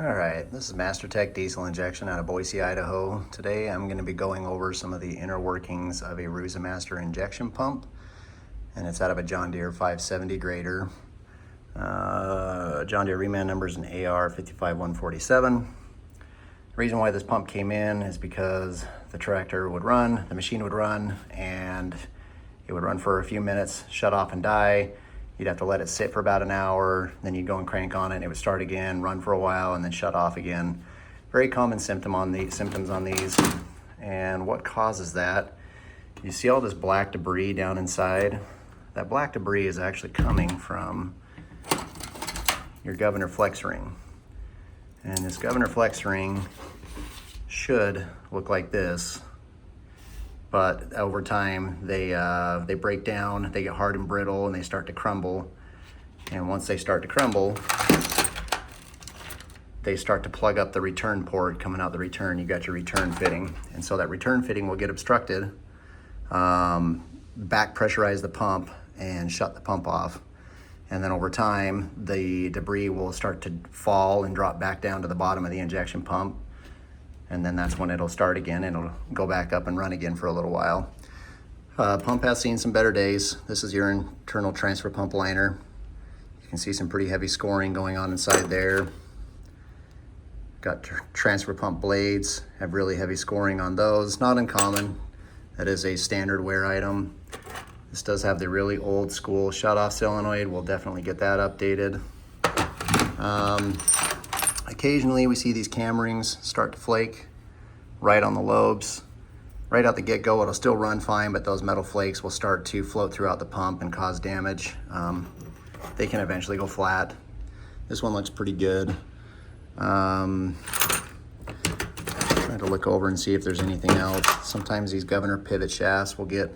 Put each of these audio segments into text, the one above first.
All right, this is MasterTech diesel injection out of Boise, Idaho. Today I'm going to be going over some of the inner workings of a Roosa Master injection pump, and it's out of a John Deere 570 grader. John Deere reman number is an AR 55147. The reason why this pump came in is because the tractor would run, the machine would run, and it would run for a few minutes, shut off and die. You'd have to let it sit for about an hour, then you'd go and crank on it, and it would start again, run for a while, and then shut off again. Very common symptoms on these. And what causes that? You see all this black debris down inside? That black debris is actually coming from your governor flex ring. And this governor flex ring should look like this, but over time they break down, they get hard and brittle, and they start to crumble. And once they start to crumble, they start to plug up the return port coming out the return. You got your return fitting, and so that return fitting will get obstructed, back pressurize the pump and shut the pump off. And then over time, the debris will start to fall and drop back down to the bottom of the injection pump. And then that's when it'll start again, and it'll go back up and run again for a little while. Pump has seen some better days. This is your internal transfer pump liner. You can see some pretty heavy scoring going on inside there. Got transfer pump blades, have really heavy scoring on those. Not uncommon. That is a standard wear item. This does have the really old school shutoff solenoid. We'll definitely get that updated. Occasionally we see these cam rings start to flake right on the lobes. Right out the get-go, it'll still run fine, but those metal flakes will start to float throughout the pump and cause damage. They can eventually go flat. This one looks pretty good. Trying to look over and see if there's anything else. Sometimes these governor pivot shafts will get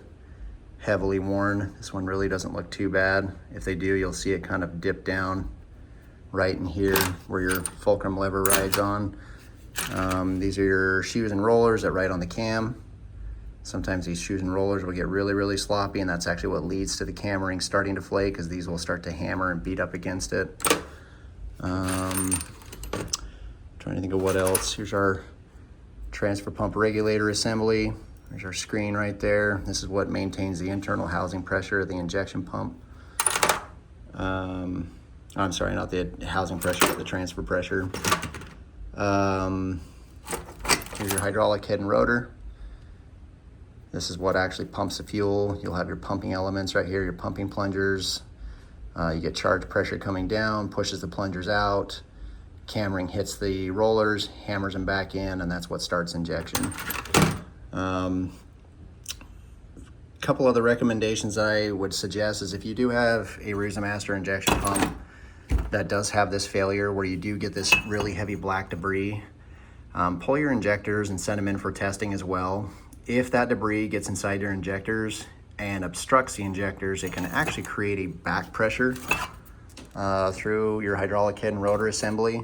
heavily worn. This one really doesn't look too bad. If they do, you'll see it kind of dip down right in here where your fulcrum lever rides on. These are your shoes and rollers that ride on the cam. Sometimes these shoes and rollers will get really sloppy, and that's actually what leads to the cam ring starting to flake, because these will start to hammer and beat up against it. Trying to think of what else. Here's our transfer pump regulator assembly. There's our screen right there. This is what maintains the internal housing pressure of the injection pump. I'm sorry, not the housing pressure, but the transfer pressure. Here's your hydraulic head and rotor. This is what actually pumps the fuel. You'll have your pumping elements right here, your pumping plungers. You get charge pressure coming down, pushes the plungers out. Cam ring hits the rollers, hammers them back in, and that's what starts injection. Couple other recommendations I would suggest is if you do have a Roosa Master injection pump that does have this failure where you do get this really heavy black debris, pull your injectors and send them in for testing as well. If that debris gets inside your injectors and obstructs the injectors, it can actually create a back pressure through your hydraulic head and rotor assembly,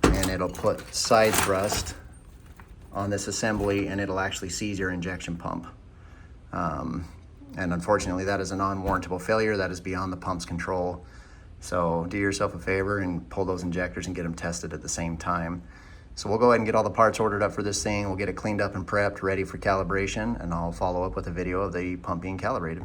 and it'll put side thrust on this assembly, and it'll actually seize your injection pump. And unfortunately, that is a non-warrantable failure. That is beyond the pump's control. So do yourself a favor and pull those injectors and get them tested at the same time. So we'll go ahead and get all the parts ordered up for this thing. We'll get it cleaned up and prepped, ready for calibration, and I'll follow up with a video of the pump being calibrated.